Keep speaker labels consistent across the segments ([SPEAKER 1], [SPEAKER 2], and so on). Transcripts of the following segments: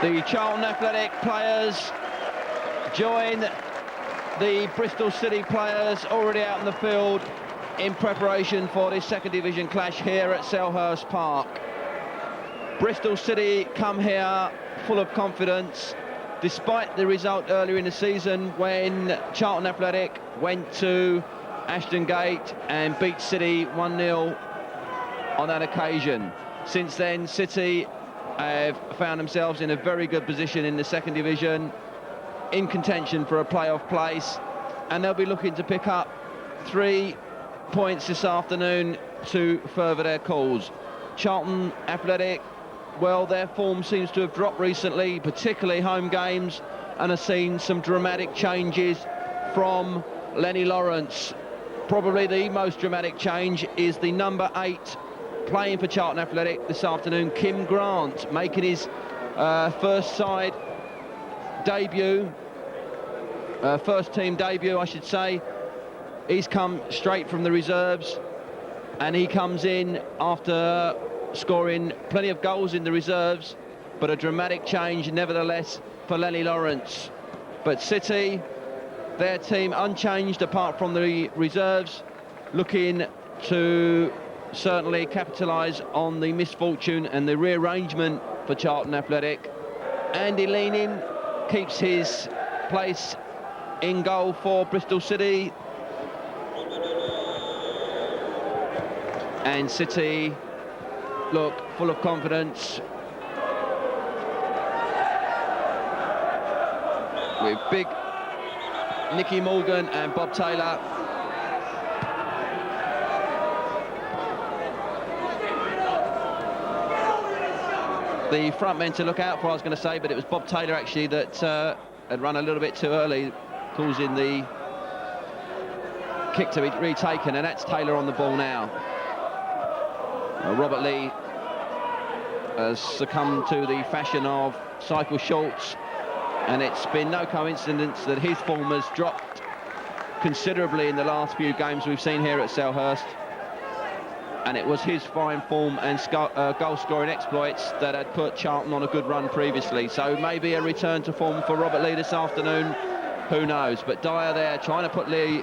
[SPEAKER 1] The Charlton Athletic players join the Bristol City players already out in the field in preparation for this second division clash here at Selhurst Park. Bristol City come here full of confidence, despite the result earlier in the season when Charlton Athletic went to Ashton Gate and beat City 1-0 on that occasion. Since then, City have found themselves in a very good position in the second division, in contention for a playoff place, and they'll be looking to pick up 3 points this afternoon to further their cause. Charlton Athletic, well, their form seems to have dropped recently, particularly home games, and have seen some dramatic changes from Lenny Lawrence. Probably the most dramatic change is the number 8 playing for Charlton Athletic this afternoon, Kim Grant, making his first side debut, first team debut, I should say. He's come straight from the reserves, and he comes in after scoring plenty of goals in the reserves, but a dramatic change nevertheless for Lenny Lawrence. But City, their team unchanged apart from the reserves, looking to certainly capitalise on the misfortune and the rearrangement for Charlton Athletic. Andy Leaning keeps his place in goal for Bristol City, and City look full of confidence with big Nicky Morgan and Bob Taylor. The front men to look out for, I was going to say, but it was Bob Taylor actually that had run a little bit too early, causing the kick to be retaken, and that's Taylor on the ball now. Robert Lee has succumbed to the fashion of cycle shorts, and it's been no coincidence that his form has dropped considerably in the last few games we've seen here at Selhurst. And it was his fine form and goal-scoring exploits that had put Charlton on a good run previously. So maybe a return to form for Robert Lee this afternoon, who knows. But Dyer there trying to put Lee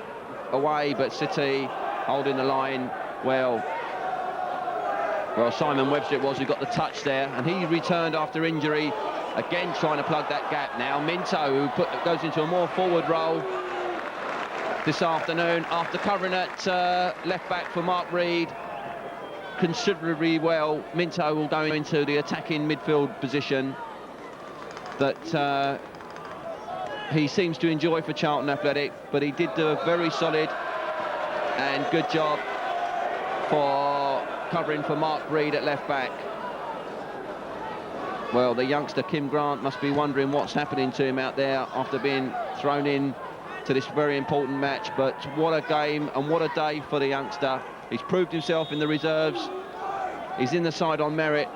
[SPEAKER 1] away, but City holding the line well. Well, Simon Webster it was who got the touch there, and he returned after injury, again trying to plug that gap now. Minto, who goes into a more forward role this afternoon after covering at left back for Mark Reid considerably well. Minto will go into the attacking midfield position that he seems to enjoy for Charlton Athletic, but he did do a very solid and good job for covering for Mark Reid at left back. Well, the youngster Kim Grant must be wondering what's happening to him out there after being thrown in to this very important match. But what a game and what a day for the youngster. He's proved himself in the reserves. He's in the side on merit.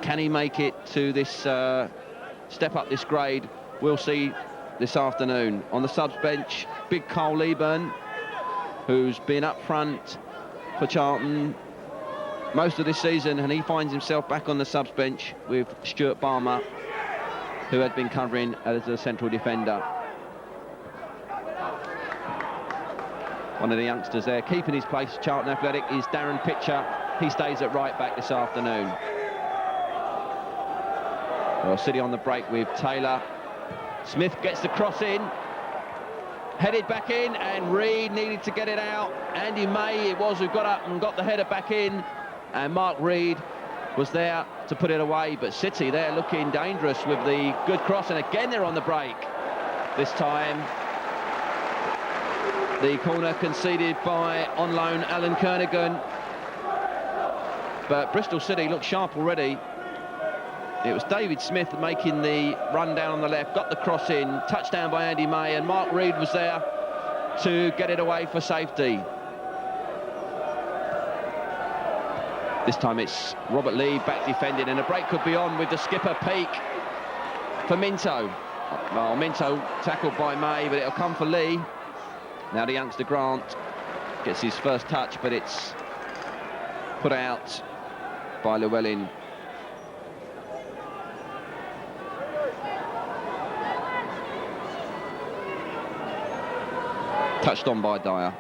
[SPEAKER 1] Can he make it to this step up this grade? We'll see this afternoon. On the subs bench, big Carl Leaburn, who's been up front for Charlton most of this season, and he finds himself back on the subs bench with Stuart Balmer, who had been covering as a central defender. One of the youngsters there keeping his place, Charlton Athletic, is Darren Pitcher. He stays at right back this afternoon. Well, City on the break with Taylor. Smith gets the cross in, headed back in, and Reid needed to get it out. Andy May it was who got up and got the header back in, and Mark Reid was there to put it away. But City there looking dangerous with the good cross, and again they're on the break. This time the corner conceded by on loan Alan Kernaghan. But Bristol City looked sharp already. It was David Smith making the run down on the left, got the cross in, touchdown by Andy May, and Mark Reid was there to get it away for safety. This time it's Robert Lee back defending, and a break could be on with the skipper Peake for Minto. Well, Minto tackled by May, but it'll come for Lee. Now the youngster Grant gets his first touch, but it's put out by Llewellyn. Touched on by Dyer.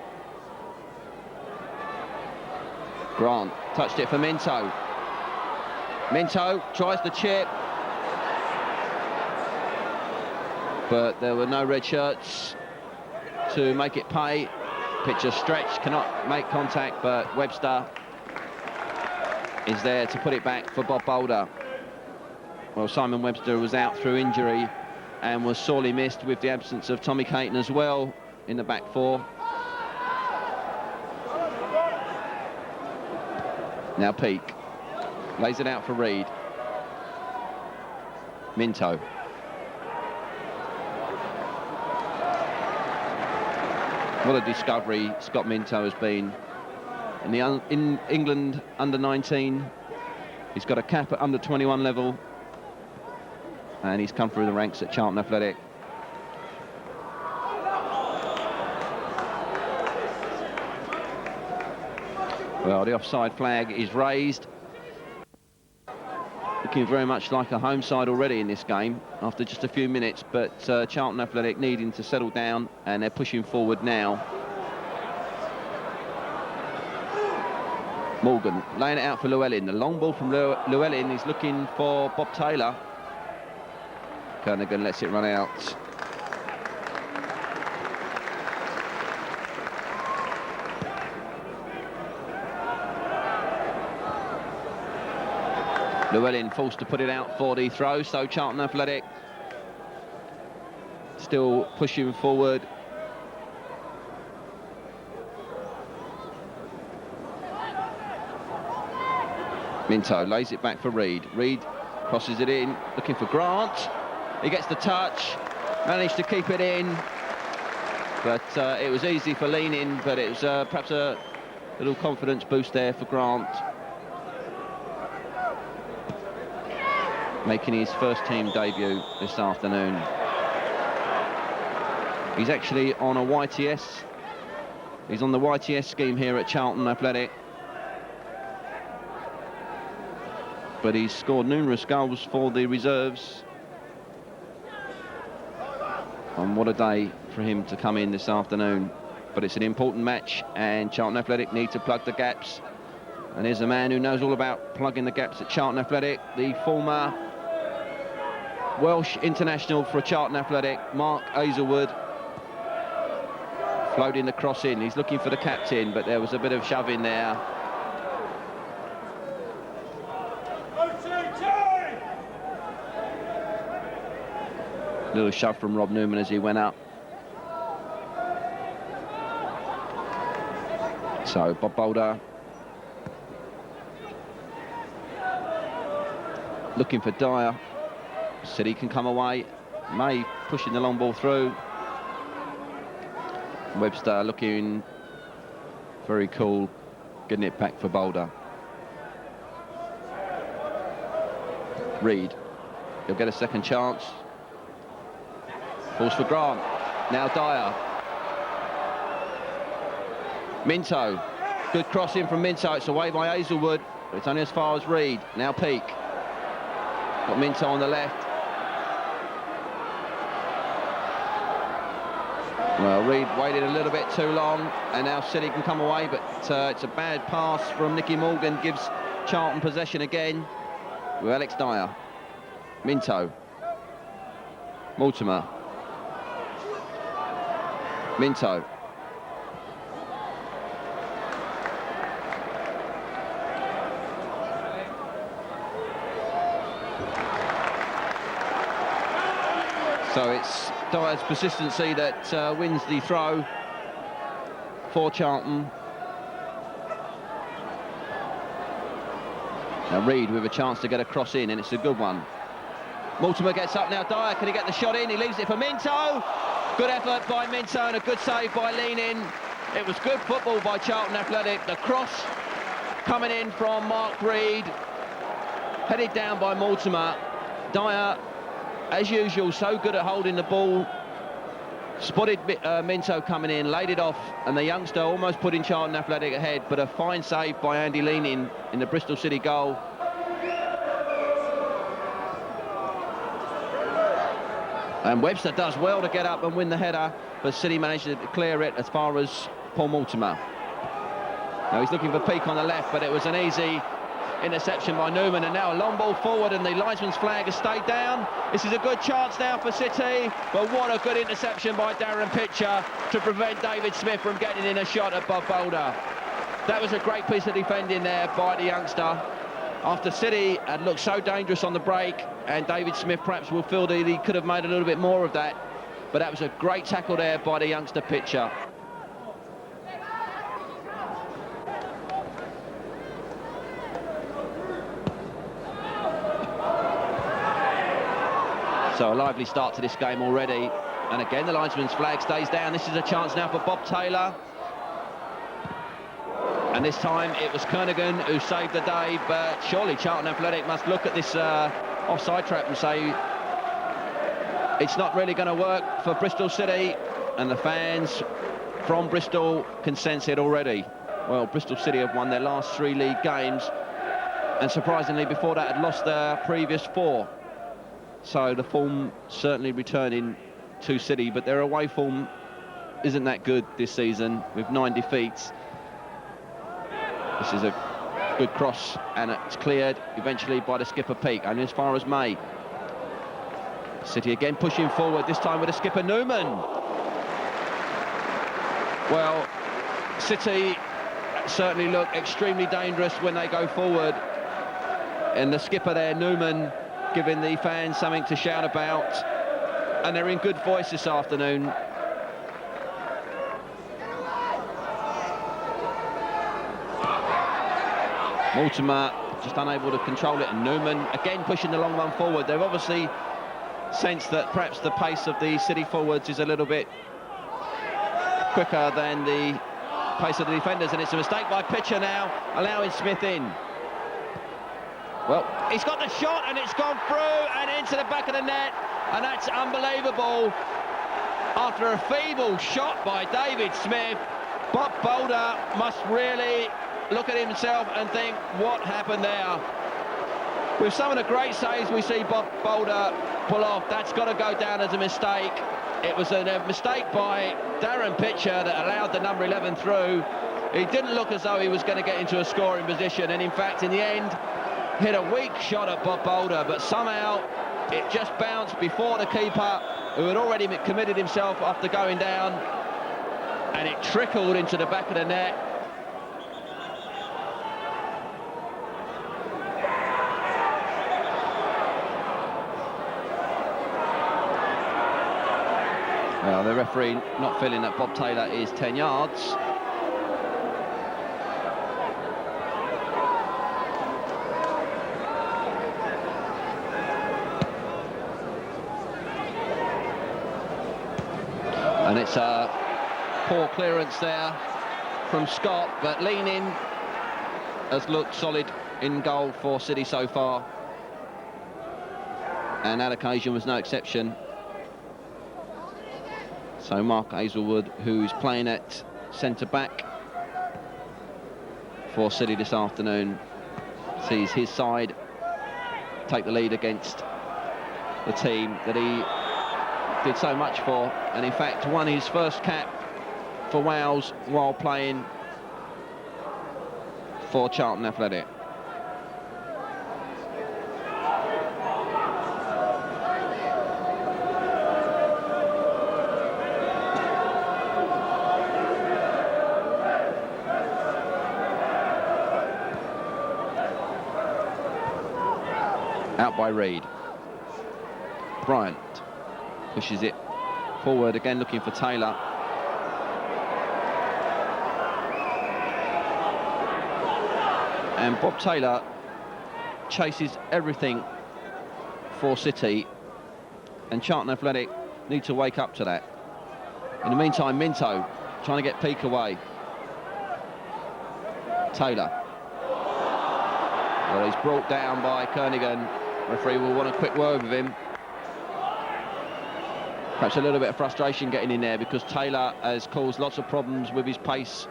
[SPEAKER 1] Grant touched it for Minto. Minto tries the chip, but there were no red shirts to make it pay. Pitcher stretched, cannot make contact, but Webster is there to put it back for Bob Boulder. Well, Simon Webster was out through injury and was sorely missed, with the absence of Tommy Caton as well in the back four. Now Peake lays it out for Reid. Minto. What a discovery Scott Minto has been in England under 19. He's got a cap at under 21 level, and he's come through the ranks at Charlton Athletic. Well, the offside flag is raised. Looking very much like a home side already in this game after just a few minutes, but Charlton Athletic needing to settle down, and they're pushing forward now. Morgan laying it out for Llewellyn. The long ball from Llewellyn is looking for Bob Taylor. Kernaghan lets it run out. Llewellyn forced to put it out for the throw, so Charlton Athletic still pushing forward. Minto lays it back for Reid. Reid crosses it in, looking for Grant. He gets the touch, managed to keep it in, but it was easy for Leaning, but it was perhaps a little confidence boost there for Grant, making his first team debut this afternoon. He's actually on a YTS. He's on the YTS scheme here at Charlton Athletic. But he's scored numerous goals for the reserves. And what a day for him to come in this afternoon. But it's an important match, and Charlton Athletic need to plug the gaps. And here's a man who knows all about plugging the gaps at Charlton Athletic, the former Welsh international for Charlton Athletic, Mark Aizlewood. Floating the cross in. He's looking for the captain, but there was a bit of shoving there. Little shove from Rob Newman as he went up. So Bob Boulder looking for Dyer. Said he can come away. May pushing the long ball through. Webster looking very cool, getting it back for Boulder. Reid, he'll get a second chance. Balls for Grant. Now Dyer. Minto. Good cross in from Minto. It's away by Azelwood. But it's only as far as Reid. Now Peake. Got Minto on the left. Well, Reid waited a little bit too long, and now City can come away, but it's a bad pass from Nicky Morgan. Gives Charlton possession again with Alex Dyer. Minto. Mortimer. Minto. So it's Dyer's persistency that wins the throw for Charlton. Now Reid with a chance to get a cross in, and it's a good one. Mortimer gets up now. Dyer, can he get the shot in? He leaves it for Minto. Good effort by Minto and a good save by Leaning. It was good football by Charlton Athletic. The cross coming in from Mark Reid, headed down by Mortimer. Dyer, as usual, so good at holding the ball. Spotted Minto coming in, laid it off, and the youngster almost putting Charlton Athletic ahead, but a fine save by Andy Leaning in the Bristol City goal. And Webster does well to get up and win the header. but City managed to clear it as far as Paul Mortimer. Now he's looking for Peake on the left, but it was an easy interception by Newman, and now a long ball forward, and the linesman's flag has stayed down. This is a good chance now for City, but what a good interception by Darren Pitcher to prevent David Smith from getting in a shot at Bob Boulder. That was a great piece of defending there by the youngster. After City had looked so dangerous on the break, and David Smith perhaps will feel that he could have made a little bit more of that, but that was a great tackle there by the youngster Pitcher. So a lively start to this game already, and again the linesman's flag stays down. This is a chance now for Bob Taylor, and this time it was Kernaghan who saved the day, but surely Charlton Athletic must look at this offside trap and say it's not really going to work for Bristol City, and the fans from Bristol can sense it already. Well, Bristol City have won their last 3 league games, and surprisingly before that had lost their previous 4. So the form certainly returning to City, but their away form isn't that good this season with 9 defeats. This is a good cross, and it's cleared eventually by the skipper Peake, only as far as May. City again pushing forward, this time with the skipper Newman. Well, City certainly look extremely dangerous when they go forward, and the skipper there, Newman, giving the fans something to shout about, and they're in good voice this afternoon. Mortimer just unable to control it, and Newman again pushing the long one forward. They've obviously sensed that perhaps the pace of the City forwards is a little bit quicker than the pace of the defenders, and it's a mistake by Pitcher now, allowing Smith in. Well, he's got the shot, and it's gone through and into the back of the net, and that's unbelievable. After a feeble shot by David Smith, Bob Boulder must really look at himself and think, what happened there? With some of the great saves we see Bob Boulder pull off, that's got to go down as a mistake. It was a mistake by Darren Pitcher that allowed the number 11 through. He didn't look as though he was going to get into a scoring position, and in fact, in the end, hit a weak shot at Bob Boulder, but somehow it just bounced before the keeper, who had already committed himself after going down, and it trickled into the back of the net. Well, the referee not feeling that Bob Taylor is 10 yards. And it's a poor clearance there from Scott, but leaning has looked solid in goal for City so far, and that occasion was no exception. So Mark Aizlewood, who's playing at centre-back for City this afternoon, sees his side take the lead against the team that he did so much for, and in fact won his first cap for Wales while playing for Charlton Athletic. Out by Reid. Bryant pushes it forward again, looking for Taylor. And Bob Taylor chases everything for City, and Charlton Athletic need to wake up to that. In the meantime, Minto trying to get Peake away. Taylor. Well, he's brought down by Kernaghan. Referee will want a quick word with him. Perhaps a little bit of frustration getting in there, because Taylor has caused lots of problems with his pace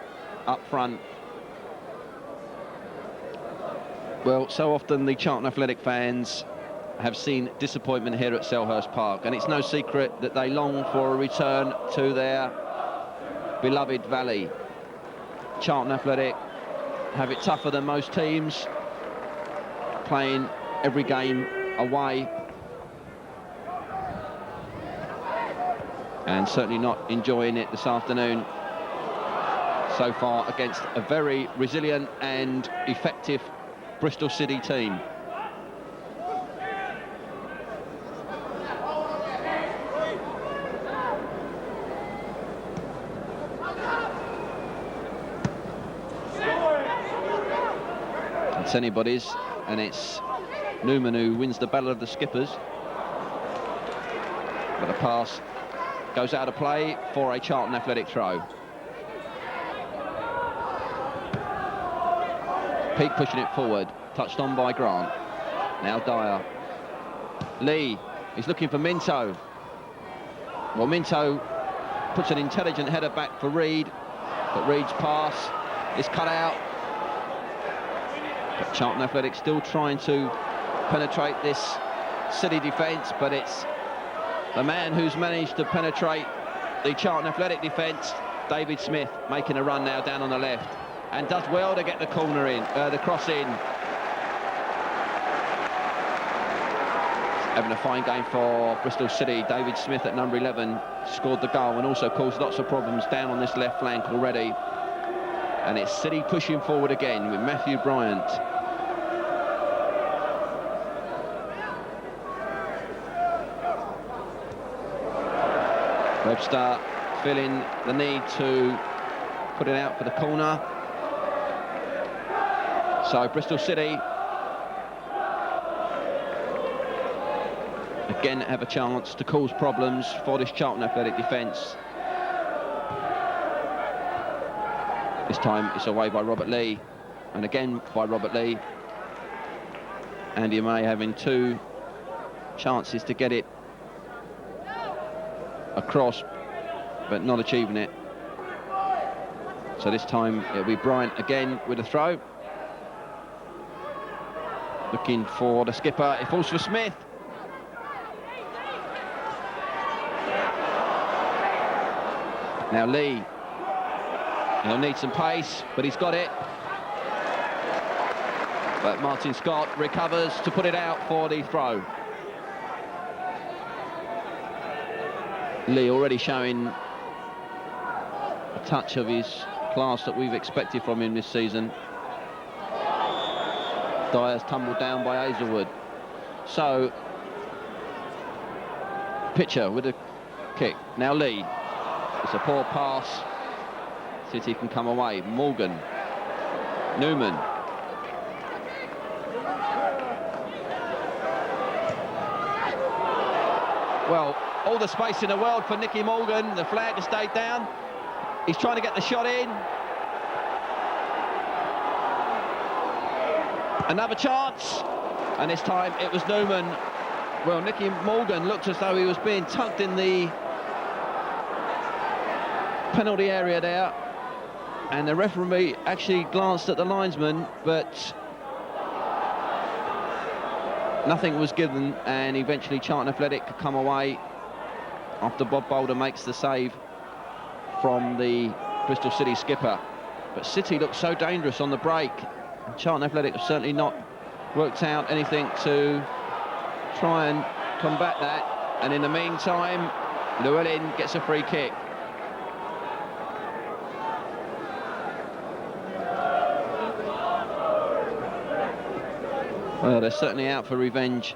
[SPEAKER 1] up front. Well, so often the Charlton Athletic fans have seen disappointment here at Selhurst Park, and it's no secret that they long for a return to their beloved valley. Charlton Athletic have it tougher than most teams, playing every game away, and certainly not enjoying it this afternoon so far against a very resilient and effective Bristol City team. It's anybody's, and it's Newman who wins the battle of the skippers. But the pass goes out of play for a Charlton Athletic throw. Peake pushing it forward, touched on by Grant. Now Dyer. Lee, he's looking for Minto. Well, Minto puts an intelligent header back for Reid, but Reid's pass is cut out. But Charlton Athletic still trying to penetrate this City defence, but it's the man who's managed to penetrate the Charlton Athletic defence, David Smith, making a run now down on the left, and does well to get the corner in, the cross in. Having a fine game for Bristol City. David Smith at number 11 scored the goal and also caused lots of problems down on this left flank already. And it's City pushing forward again with Matthew Bryant. Webster feeling the need to put it out for the corner. So Bristol City again have a chance to cause problems for this Charlton Athletic defence. This time it's away by Robert Lee, and again by Robert Lee. Andy May having two chances to get it across, but not achieving it. So this time it'll be Bryant again with a throw. Looking for the skipper, it falls for Smith. Now Lee, he'll need some pace, but he's got it. But Martin Scott recovers to put it out for the throw. Lee already showing a touch of his class that we've expected from him this season. Dyer's tumbled down by Aizlewood. So, Pitcher with a kick. Now Lee. It's a poor pass. City can come away. Morgan. Newman. Well, all the space in the world for Nicky Morgan. The flag has stayed down. He's trying to get the shot in. Another chance. And this time it was Newman. Well, Nicky Morgan looked as though he was being tugged in the penalty area there, and the referee actually glanced at the linesman, but nothing was given, and eventually Charlton Athletic could come away after Bob Boulder makes the save from the Bristol City skipper. But City looked so dangerous on the break. Charlton Athletic have certainly not worked out anything to try and combat that, and in the meantime Llewellyn gets a free kick. Well, they're certainly out for revenge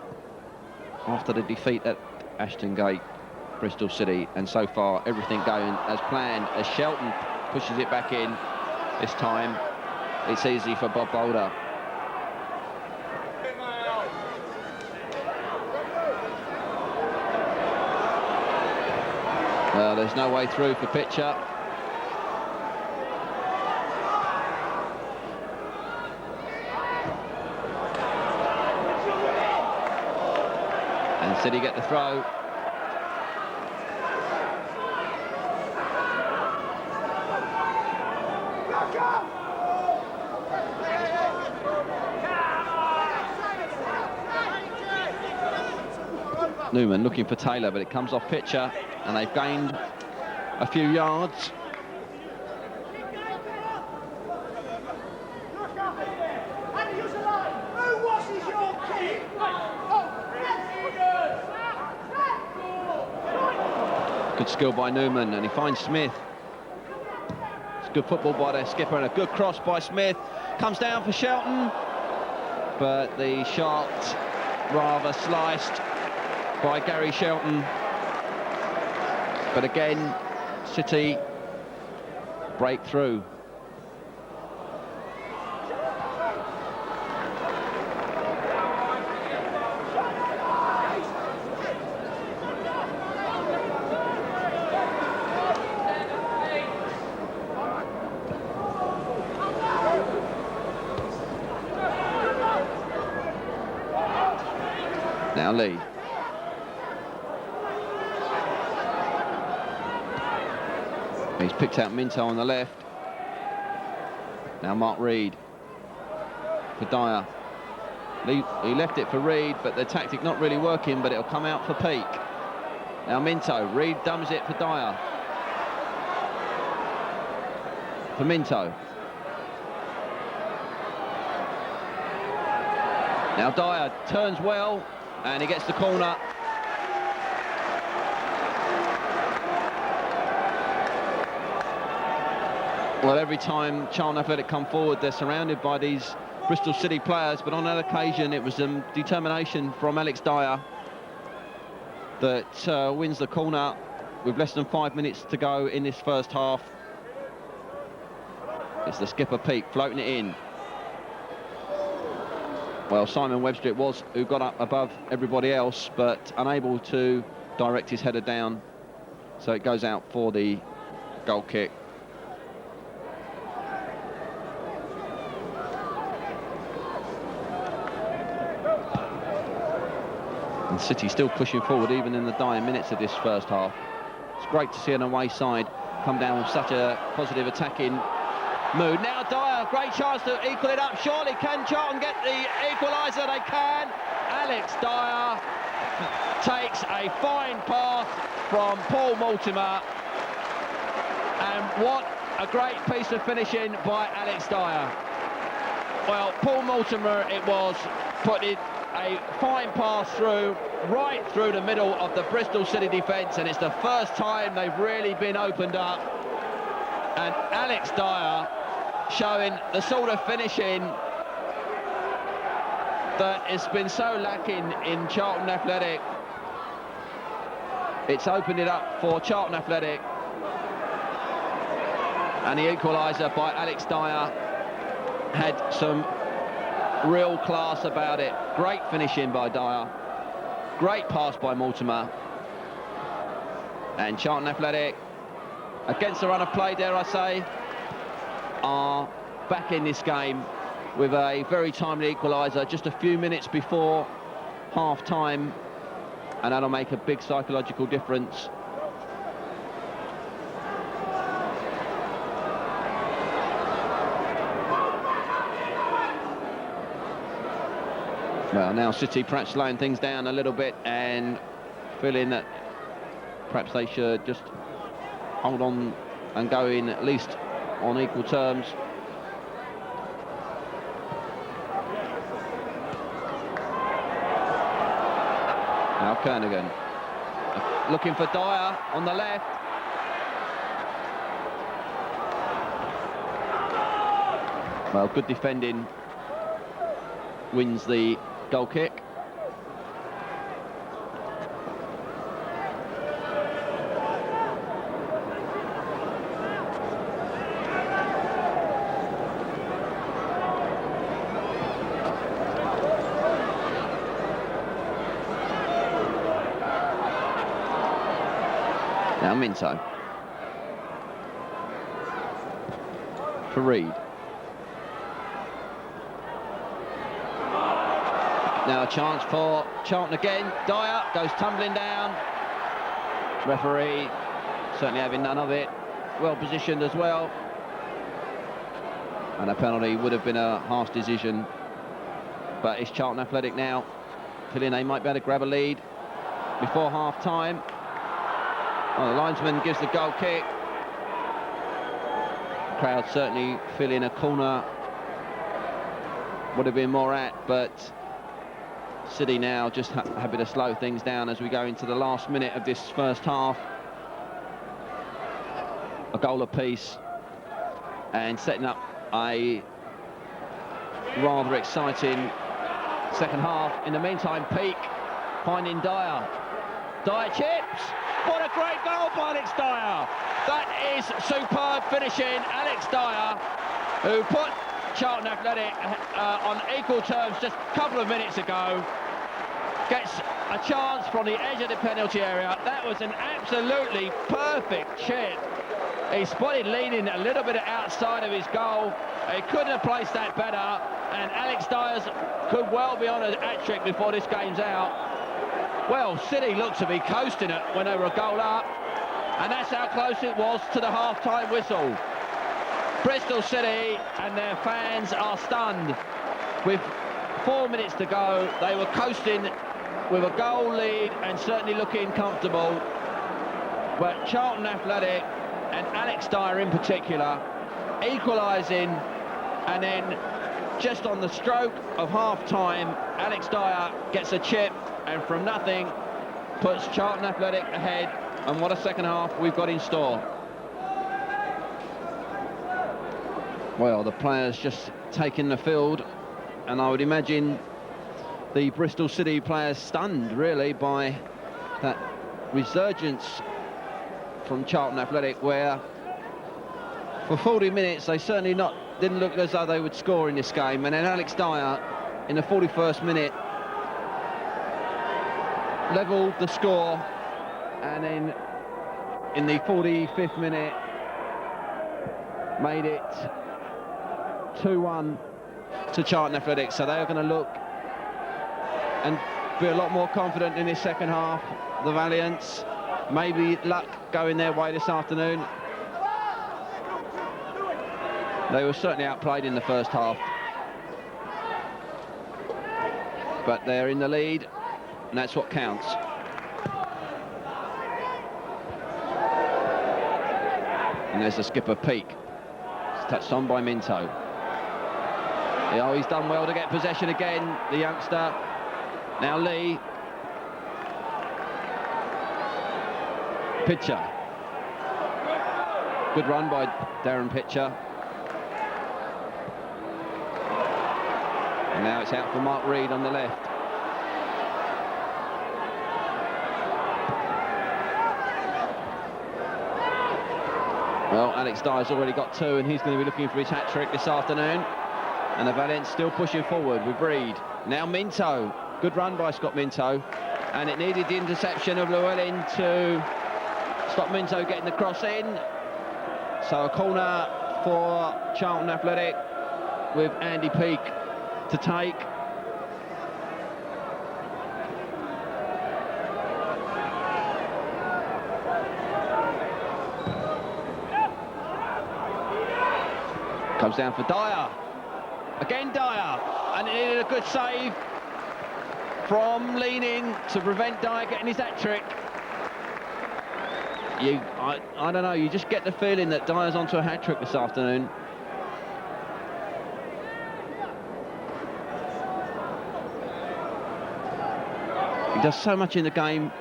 [SPEAKER 1] after the defeat at Ashton Gate, Bristol City, and so far everything going as planned as Shelton pushes it back in. This time it's easy for Bob Boulder. Well, there's no way through for Pitcher. City get the throw. Newman looking for Taylor, but it comes off Pitcher, and they've gained a few yards. Good skill by Newman, and he finds Smith. It's good football by their skipper, and a good cross by Smith. Comes down for Shelton, but the shot rather sliced by Gary Shelton. But again, City break through. Now Lee. He's picked out Minto on the left. Now Mark Reid for Dyer. He left it for Reid, but the tactic not really working, but it'll come out for Peake. Now Minto. Reid dumbs it for Dyer. For Minto. Now Dyer turns well, and he gets the corner. Well, every time Charlton Athletic come forward, they're surrounded by these Bristol City players, but on that occasion it was determination from Alex Dyer that wins the corner with less than 5 minutes to go in this first half. It's the skipper Peake floating it in. Well, Simon Webster it was who got up above everybody else, but unable to direct his header down, so it goes out for the goal kick. And City still pushing forward even in the dying minutes of this first half. It's great to see an away side come down with such a positive attacking mood. Now Dyer, great chance to equal it up. Surely can Charlton get the equaliser? They can. Alex Dyer takes a fine pass from Paul Mortimer, and what a great piece of finishing by Alex Dyer. Well, Paul Mortimer it was, put it a fine pass through, right through the middle of the Bristol City defence, and it's the first time they've really been opened up. And Alex Dyer showing the sort of finishing that has been so lacking in Charlton Athletic. It's opened it up for Charlton Athletic, and the equaliser by Alex Dyer had some real class about it. Great finishing by Dyer, great pass by Mortimer, and Charlton Athletic, against the run of play, dare I say, are back in this game with a very timely equaliser just a few minutes before half-time, and that'll make a big psychological difference. Well, now City perhaps slowing things down a little bit and feeling that perhaps they should just hold on and go in at least on equal terms. Now Kernaghan looking for Dyer on the left. Well, good defending wins the goal kick. Now Minto for Reid. Now a chance for Charlton again. Dyer goes tumbling down. Referee certainly having none of it. Well positioned as well. And a penalty would have been a harsh decision. But it's Charlton Athletic now, feeling they might be able to grab a lead. before half-time. Well, the linesman gives the goal kick. The crowd certainly feeling a corner would have been more at, but City now just happy to slow things down as we go into the last minute of this first half. A goal apiece and setting up a rather exciting second half. In the meantime, Peake finding Dyer. Dyer chips. What a great goal by Alex Dyer. That is superb finishing. Alex Dyer, who put Charlton Athletic on equal terms just a couple of minutes ago, gets a chance from the edge of the penalty area. That was an absolutely perfect chip. He spotted leading a little bit outside of his goal. He couldn't have placed that better, and Alex Dyer could well be on a hat-trick before this game's out. Well, City looked to be coasting it when they were a goal up, and that's how close it was to the half-time whistle. Bristol City and their fans are stunned. With 4 minutes to go, they were coasting with a goal lead and certainly looking comfortable. But Charlton Athletic, and Alex Dyer in particular, equalising, and then just on the stroke of half-time, Alex Dyer gets a chip, and from nothing puts Charlton Athletic ahead. And what a second half we've got in store. Well, the players just taking the field, and I would imagine the Bristol City players stunned really by that resurgence from Charlton Athletic, where for 40 minutes they certainly didn't look as though they would score in this game, and then Alex Dyer in the 41st minute levelled the score, and then in the 45th minute made it 2-1 to Charlton Athletic. So they are going to look and be a lot more confident in this second half. The Valiants, maybe luck going their way this afternoon. They were certainly outplayed in the first half, but they're in the lead, and that's what counts. And there's the skipper, Peake. It's touched on by Minto. Oh, he's done well to get possession again, the youngster. Now Lee. Pitcher. Good run by Darren Pitcher. And now it's out for Mark Reid on the left. Well, Alex Dyer's already got 2, and he's going to be looking for his hat-trick this afternoon. And the Valiants still pushing forward with Reid. Now Minto. Good run by Scott Minto. And it needed the interception of Llewellyn to stop Minto getting the cross in. So a corner for Charlton Athletic with Andy Peake to take. Comes down for Dyer. Again Dyer, and it needed a good save from leaning to prevent Dyer getting his hat-trick. I don't know, you just get the feeling that Dyer's onto a hat-trick this afternoon. He does so much in the game,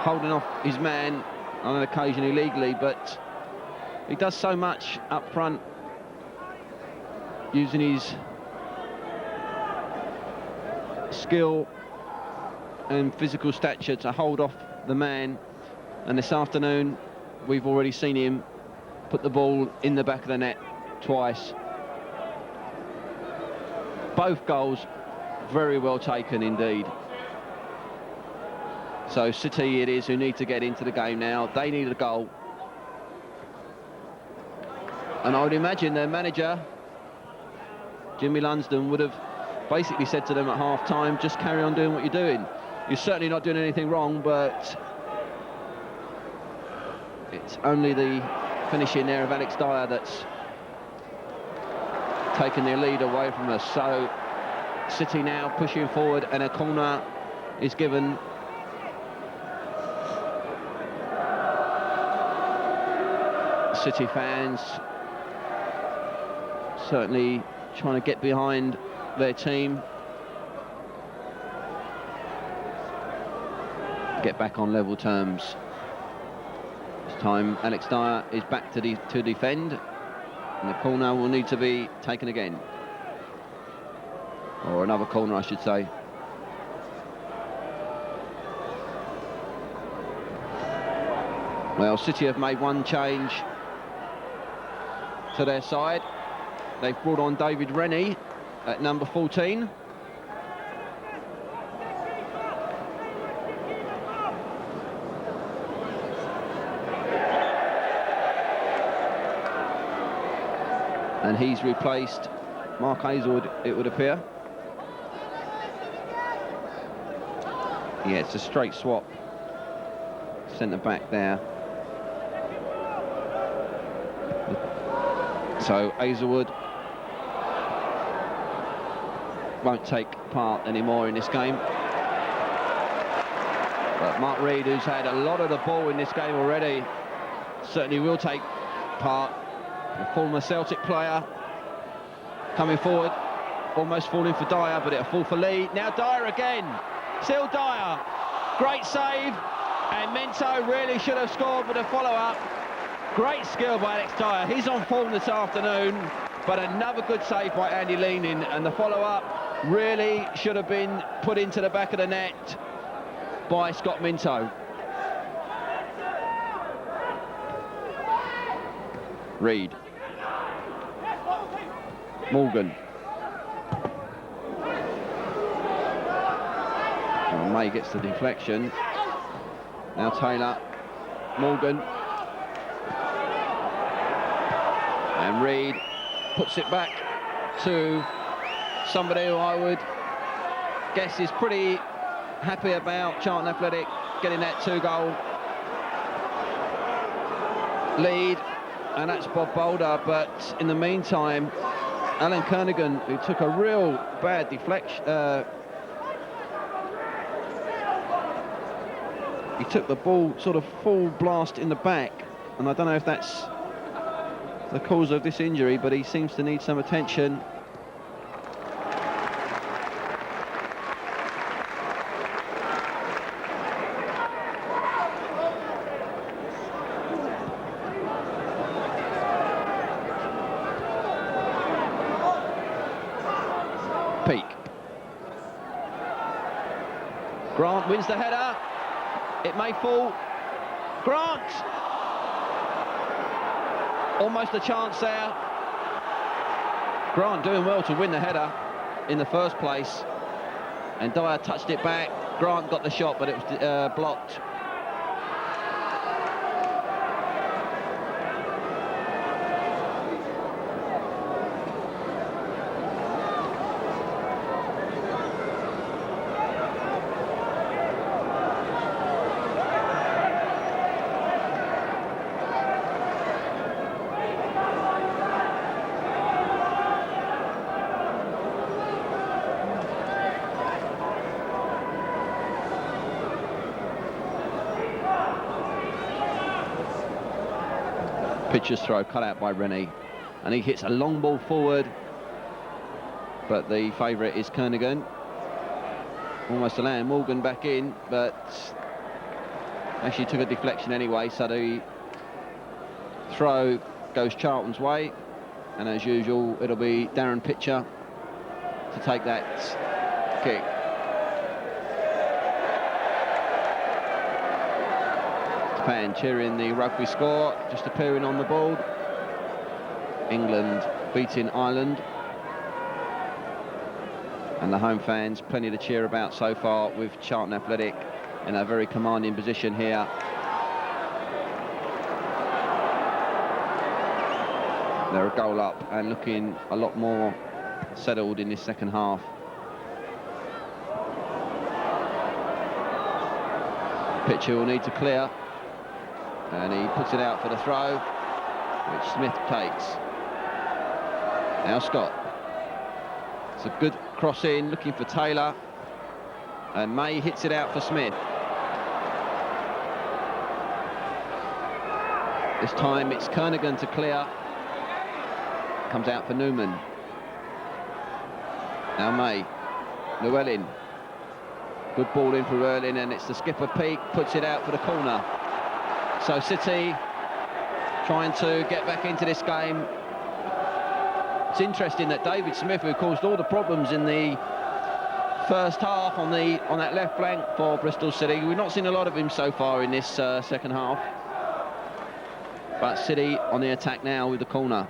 [SPEAKER 1] holding off his man on an occasion illegally, but he does so much up front, using his skill and physical stature to hold off the man. And this afternoon we've already seen him put the ball in the back of the net twice. Both goals very well taken indeed. So City it is who need to get into the game now. They need a goal, and I would imagine their manager Jimmy Lunsden would have basically said to them at half-time, just carry on doing what you're doing. You're certainly not doing anything wrong, but it's only the finishing there of Alex Dyer that's taken their lead away from us. So City now pushing forward, and a corner is given. City fans certainly trying to get behind their team, get back on level terms. This time Alex Dyer is back to defend, and the corner will need to be taken again, or another corner I should say. Well, City have made one change to their side. They've brought on David Rennie at number 14. And he's replaced Mark Aizlewood, it would appear. Yeah, it's a straight swap. Centre back there. So Azelwood won't take part anymore in this game. But Mark Reid, who's had a lot of the ball in this game already, certainly will take part. A former Celtic player coming forward, almost falling for Dyer, but it'll fall for Lee. Now Dyer again, still Dyer. Great save, and Minto really should have scored with a follow-up. Great skill by Alex Dyer. He's on form this afternoon, but another good save by Andy Leaning, and the follow-up really should have been put into the back of the net by Scott Minto. Reid. Morgan. Well, May gets the deflection. Now Taylor. Morgan. And Reid puts it back to somebody who I would guess is pretty happy about Charlton Athletic getting that 2-goal lead, and that's Bob Boulder. But in the meantime, Alan Kernaghan, who took a real bad deflection, he took the ball sort of full blast in the back, and I don't know if that's the cause of this injury, but he seems to need some attention. Peake. Grant wins the header. It may fall. Grant! Almost a chance there. Grant doing well to win the header in the first place. And Dyer touched it back. Grant got the shot, but it was blocked. Pitcher's throw cut out by Rennie, and he hits a long ball forward, but the favourite is Kernaghan. Almost allowing Morgan back in, but actually took a deflection anyway, so the throw goes Charlton's way, and as usual it'll be Darren Pitcher to take that kick. Japan cheering the rugby score, just appearing on the board. England beating Ireland. And the home fans, plenty to cheer about so far, with Charlton Athletic in a very commanding position here. They're a goal up and looking a lot more settled in this second half. Pitcher will need to clear, and he puts it out for the throw, which Smith takes. Now Scott. It's a good cross in, looking for Taylor. And May hits it out for Smith. This time it's Kernaghan to clear. Comes out for Newman. Now May. Llewellyn. Good ball in for Llewellyn, and it's the skipper Peake, puts it out for the corner. So City trying to get back into this game. It's interesting that David Smith, who caused all the problems in the first half on that left flank for Bristol City, we've not seen a lot of him so far in this second half. But City on the attack now with the corner.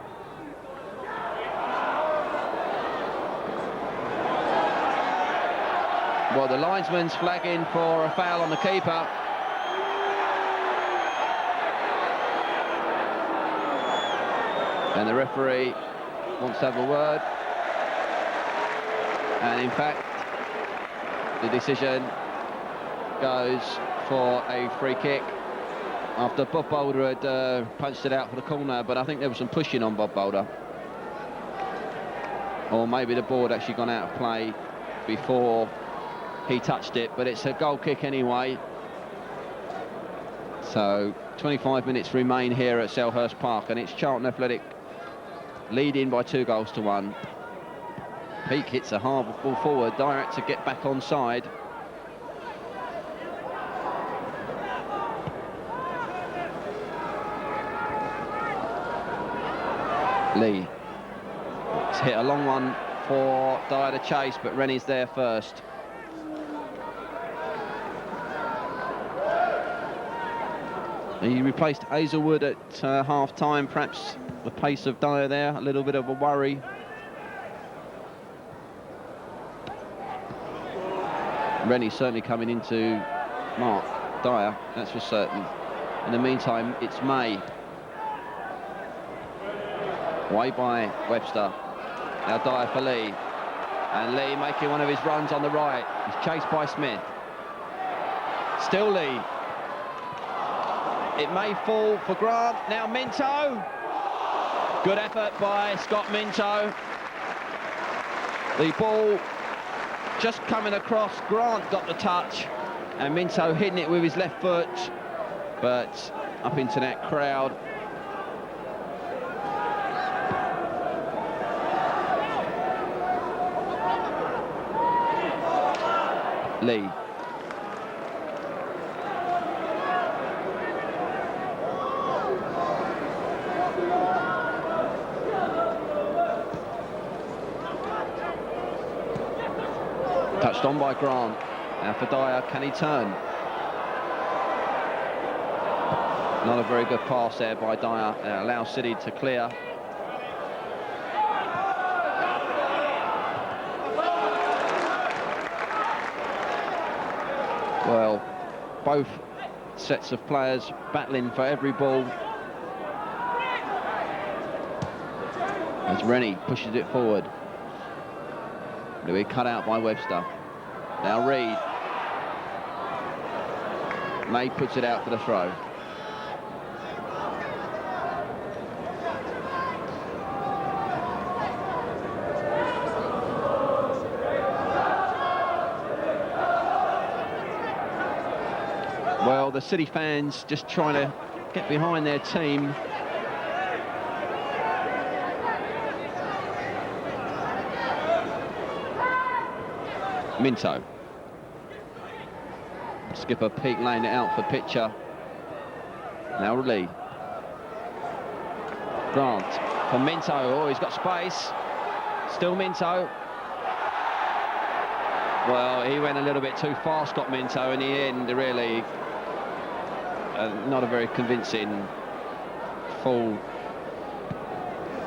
[SPEAKER 1] Well, the linesman's flagging for a foul on the keeper. And the referee wants to have a word. And in fact, the decision goes for a free kick after Bob Boulder had punched it out for the corner, but I think there was some pushing on Bob Boulder. Or maybe the ball had actually gone out of play before he touched it, but it's a goal kick anyway. So 25 minutes remain here at Selhurst Park, and it's Charlton Athletic leading by 2-1. Peake hits a hard ball forward. Dyer to get back on side. Lee. It's hit a long one for Dyer to chase, but Rennie's there first. He replaced Aizlewood at half-time. Perhaps the pace of Dyer there, a little bit of a worry. Rennie certainly coming into mark Dyer, that's for certain. In the meantime, it's May. Away by Webster. Now Dyer for Lee. And Lee making one of his runs on the right. He's chased by Smith. Still Lee. It may fall for Grant. Now Minto. Good effort by Scott Minto. The ball just coming across. Grant got the touch. And Minto hitting it with his left foot. But up into that crowd. Lee. Touched on by Grant. Now for Dyer, can he turn? Not a very good pass there by Dyer. Allows City to clear. Well, both sets of players battling for every ball. As Rennie pushes it forward. Louis cut out by Webster. Now Reid. May puts it out for the throw. Well, the City fans just trying to get behind their team. Minto. Skipper Peake laying it out for Pitcher. Now Lee. Grant for Minto. Oh, he's got space. Still Minto. Well, he went a little bit too far, Scott Minto, in the end, really. Not a very convincing fall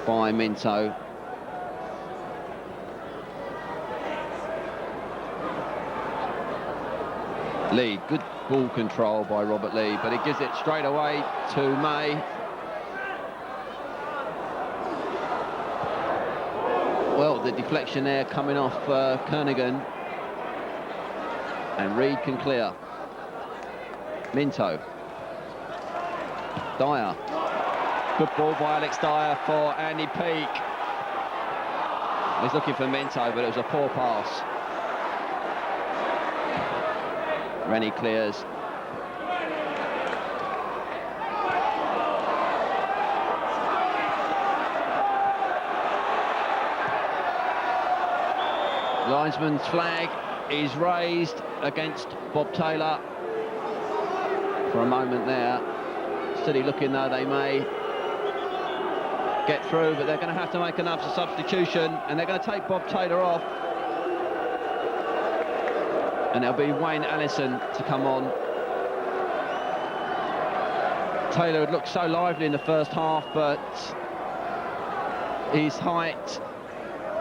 [SPEAKER 1] by Minto. Lee, good ball control by Robert Lee, but he gives it straight away to May. Well, the deflection there coming off Kernaghan. And Reid can clear. Minto. Dyer. Good ball by Alex Dyer for Andy Peake. He's looking for Minto, but it was a poor pass. Rennie clears. Linesman's flag is raised against Bob Taylor. For a moment there, City looking though they may get through, but they're going to have to make another substitution, and they're going to take Bob Taylor off. And it'll be Wayne Allison to come on. Taylor had looked so lively in the first half, but his height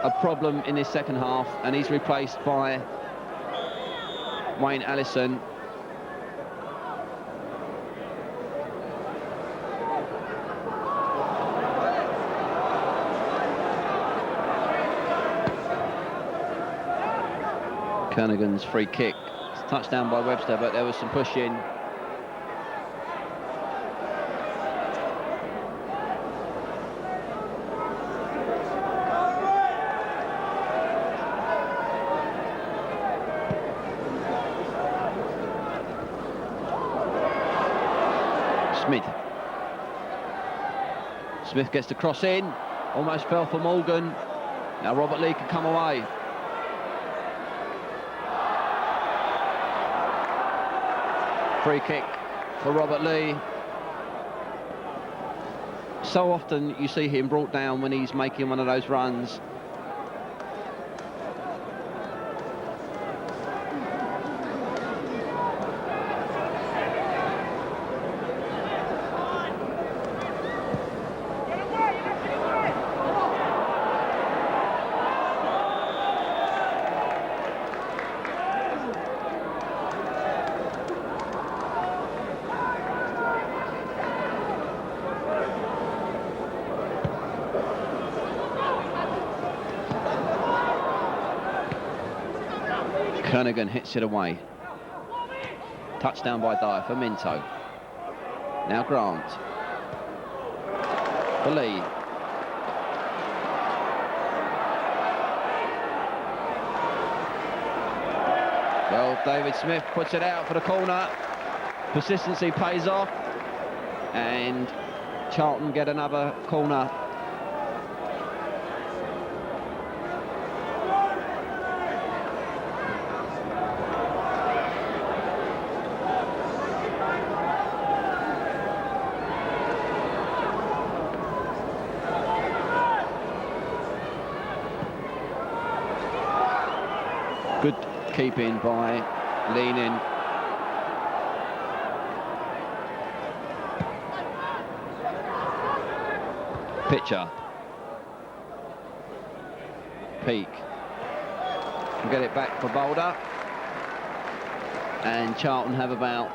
[SPEAKER 1] a problem in his second half, and he's replaced by Wayne Allison. Kernaghan's free kick. It's touchdown by Webster, but there was some pushing. Smith gets the cross in, almost fell for Morgan. Now Robert Lee can come away. Free kick for Robert Lee. So often you see him brought down when he's making one of those runs. Kernaghan hits it away. Touchdown by Dyer for Minto. Now Grant. For Lee. Well, David Smith puts it out for the corner. Persistency pays off. And Charlton get another corner. Good keeping by Leaning. Pitcher. Peake. Can get it back for Boulder. And Charlton have about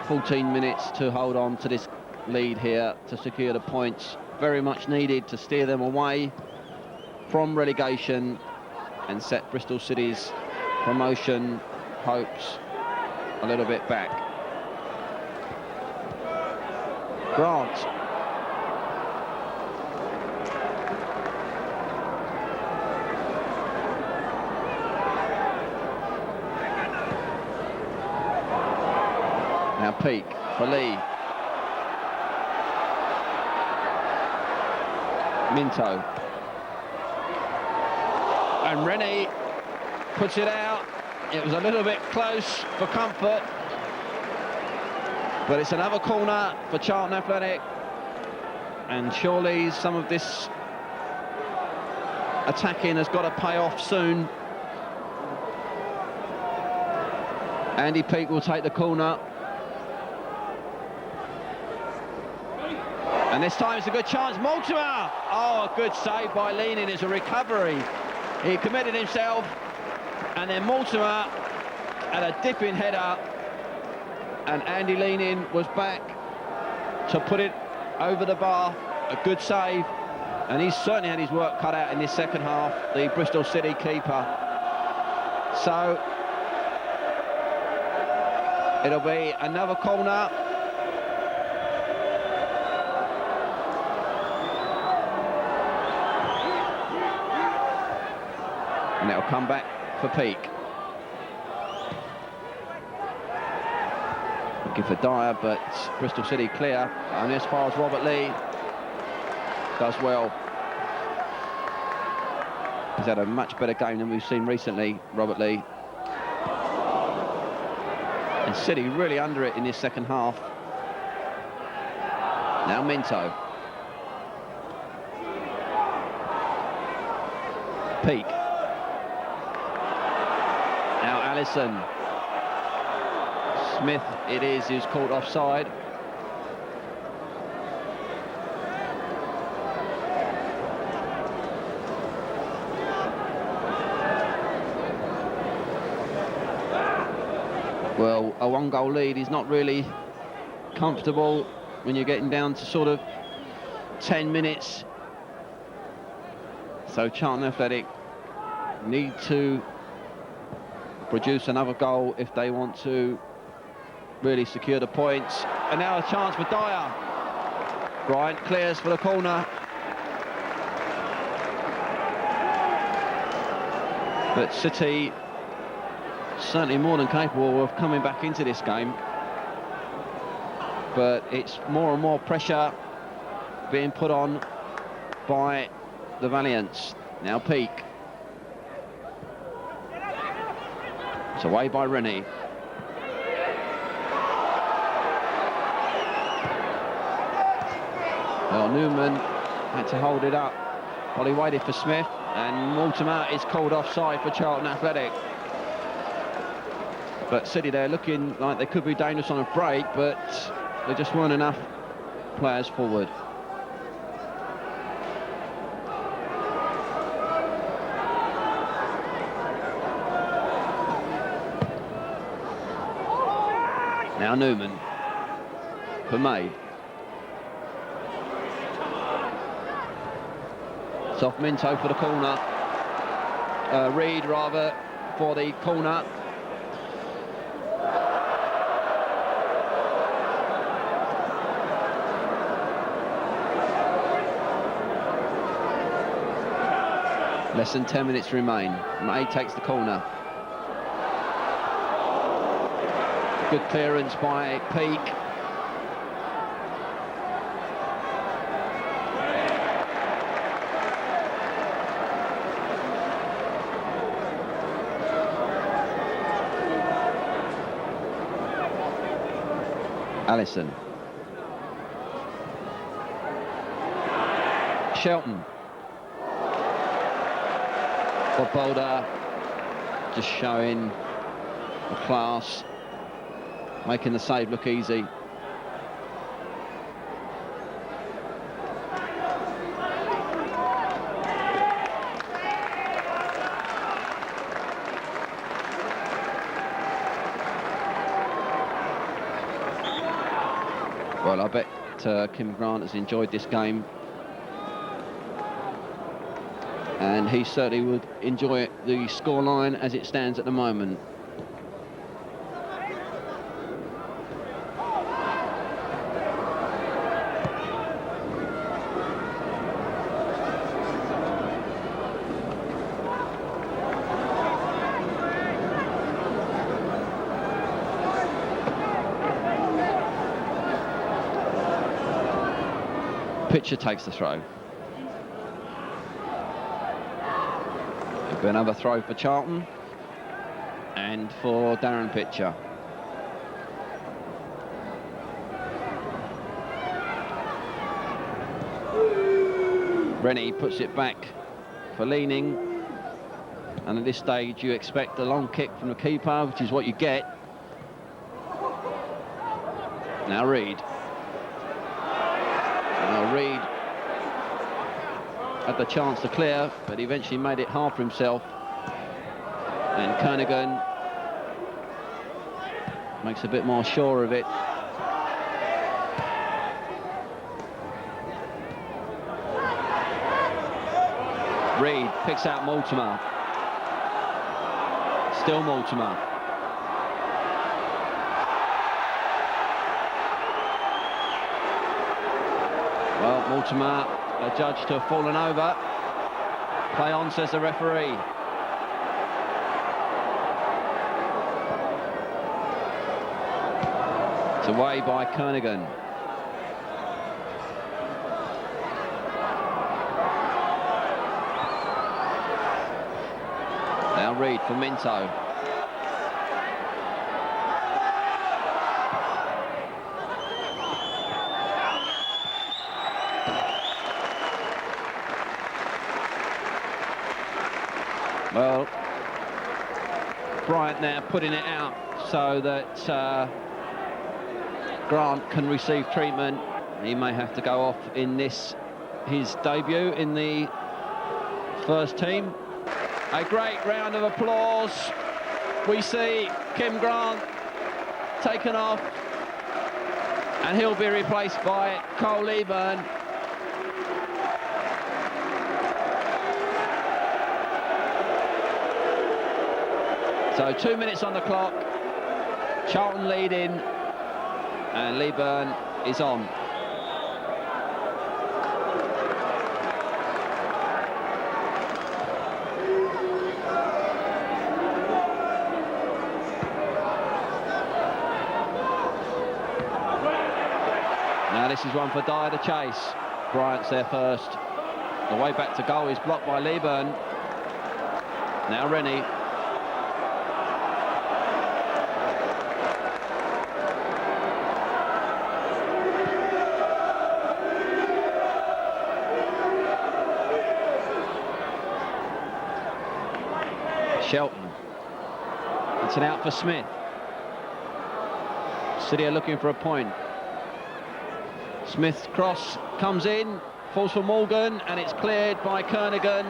[SPEAKER 1] 14 minutes to hold on to this lead here to secure the points. Very much needed to steer them away from relegation and set Bristol City's promotion hopes a little bit back. Grant. Now Peake for Lee. Minto. And Rennie puts it out. It was a little bit close for comfort, but it's another corner for Charlton Athletic, and surely some of this attacking has got to pay off soon. Andy Peake will take the corner, and this time it's a good chance. Mortimer! Oh, a good save by Leaning. It's a recovery. He committed himself, and then Mortimer had a dipping header, and Andy Leaning was back to put it over the bar. A good save, and he's certainly had his work cut out in this second half, the Bristol City keeper. So it'll be another corner. And it'll come back for Peake. Looking for Dyer, but Bristol City clear. Only as far as Robert Lee. Does well. He's had a much better game than we've seen recently, Robert Lee. And City really under it in this second half. Now Minto. Peake. Now Allison. Smith it is who's caught offside. Well, a one-goal lead is not really comfortable when you're getting down to sort of 10 minutes. So Charlton Athletic need to produce another goal if they want to really secure the points. And now a chance for Dyer. Bryant clears for the corner. But City certainly more than capable of coming back into this game. But it's more and more pressure being put on by the Valiants. Now Peake. It's away by Rennie. Well, Newman had to hold it up while he waited for Smith, and Mortimer is called offside for Charlton Athletic. But City there looking like they could be dangerous on a break, but there just weren't enough players forward. Now Newman for May. It's off Minto for the corner. Reid rather for the corner. Less than 10 minutes remain. May takes the corner. Good clearance by Peake. Allison. Shelton. For Boulder, just showing the class, making the save look easy. Well, I bet Kim Grant has enjoyed this game. And he certainly would enjoy the scoreline as it stands at the moment. Pitcher takes the throw. Another throw for Charlton and for Darren Pitcher. Rennie puts it back for leaning, and at this stage you expect a long kick from the keeper, which is what you get. Now Reid. Reid had the chance to clear, but he eventually made it hard for himself. And Kernaghan makes a bit more sure of it. Reid picks out Mortimer. Still Mortimer. Well, Mortimer adjudged to have fallen over. Play on, says the referee. It's away by Kernaghan. Now Reid for Minto. Well, Bryant now putting it out so that Grant can receive treatment. He may have to go off in this, his debut in the first team. A great round of applause. We see Kim Grant taken off, and he'll be replaced by Cole Leaburn. So 2 minutes on the clock, Charlton leading, and Leaburn is on. Now this is one for Dyer to chase. Bryant's there first. The way back to goal is blocked by Leaburn. Now Rennie. Shelton. It's an out for Smith. City are looking for a point. Smith's cross comes in, falls for Morgan, and it's cleared by Kernaghan.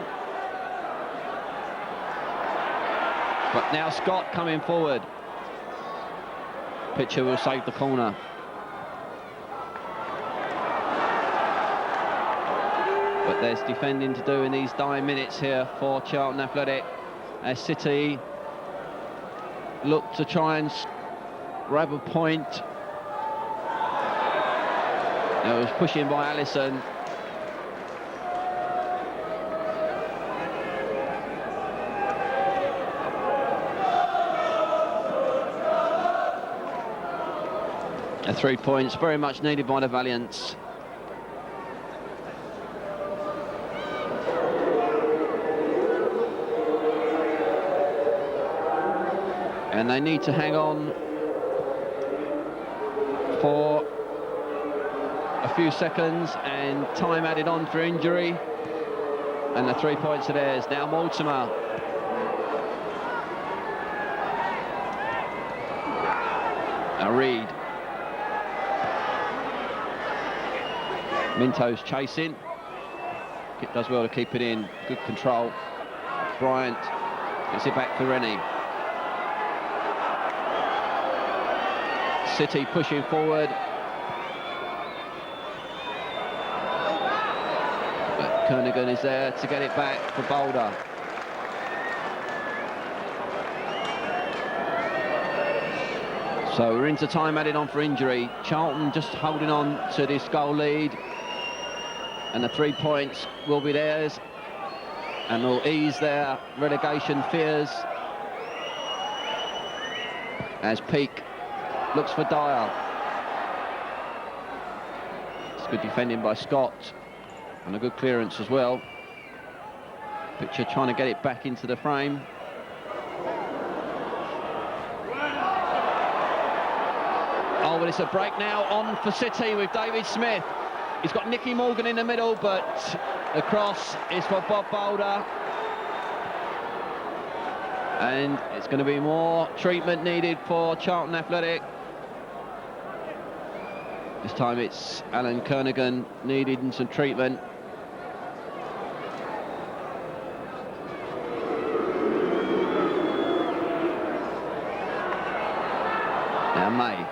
[SPEAKER 1] But now Scott coming forward. Pitcher will save the corner. But there's defending to do in these dying minutes here for Charlton Athletic, as City look to try and grab a point. It was pushing by Allison. A 3 points, very much needed by the Valiants. And they need to hang on for a few seconds, and time added on for injury, and the 3 points are theirs. Now Mortimer. Now Reid. Minto's chasing. It does well to keep it in. Good control. Bryant gets it back for Rennie. City pushing forward. But Kernaghan is there to get it back for Boulder. So we're into time added on for injury. Charlton just holding on to this goal lead, and the 3 points will be theirs and will ease their relegation fears as Peake looks for Dyer. It's good defending by Scott, and a good clearance as well. Pitcher trying to get it back into the frame. Oh, but it's a break now on for City with David Smith. He's got Nicky Morgan in the middle, but the cross is for Bob Boulder. And it's going to be more treatment needed for Charlton Athletic. This time it's Alan Kernaghan needing some treatment. Now May.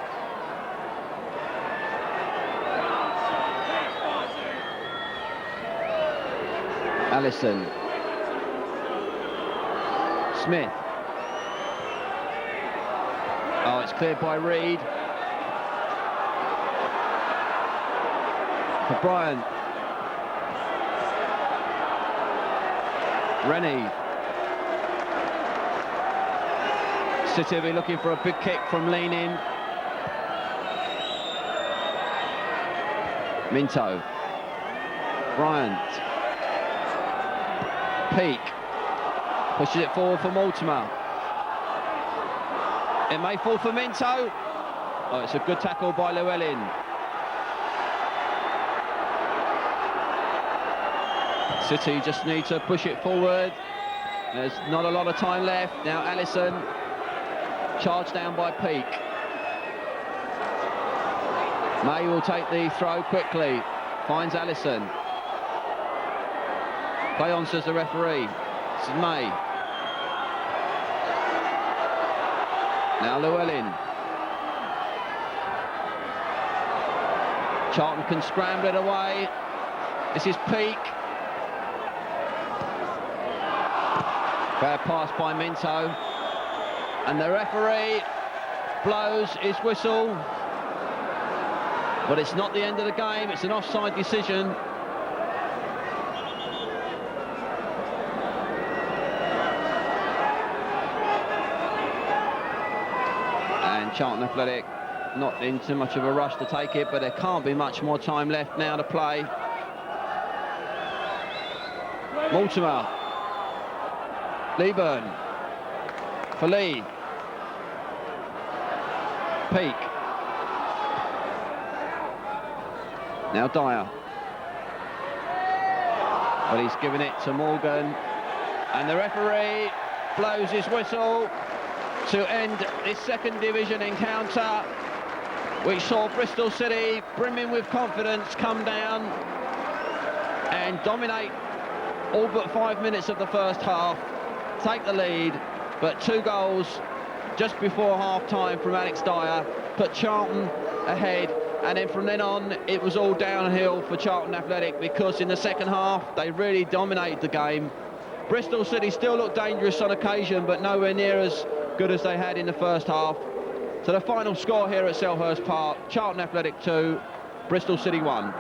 [SPEAKER 1] Allison. Smith. Oh, it's cleared by Reid. For Bryant. Rennie. City will be looking for a big kick from leaning. Minto. Bryant. Peake. Pushes it forward for Mortimer. It may fall for Minto. Oh, it's a good tackle by Llewellyn. City just need to push it forward. There's not a lot of time left. Now Allison, charged down by Peake. May will take the throw quickly. Finds Allison. Play on, says the referee. This is May. Now Llewellyn. Charlton can scramble it away. This is Peake. Bad pass by Minto. And the referee blows his whistle. But it's not the end of the game, it's an offside decision. And Charlton Athletic not in too much of a rush to take it, but there can't be much more time left now to play. Mortimer. Leaburn. For Lee. Peake. Now Dyer. But he's given it to Morgan. And the referee blows his whistle to end this second division encounter, which saw Bristol City, brimming with confidence, come down and dominate all but 5 minutes of the first half, take the lead, but 2 goals just before half-time from Alex Dyer put Charlton ahead. And then from then on, it was all downhill for Charlton Athletic, because in the second half, they really dominated the game. Bristol City still looked dangerous on occasion, but nowhere near as good as they had in the first half. So the final score here at Selhurst Park, Charlton Athletic 2, Bristol City 1.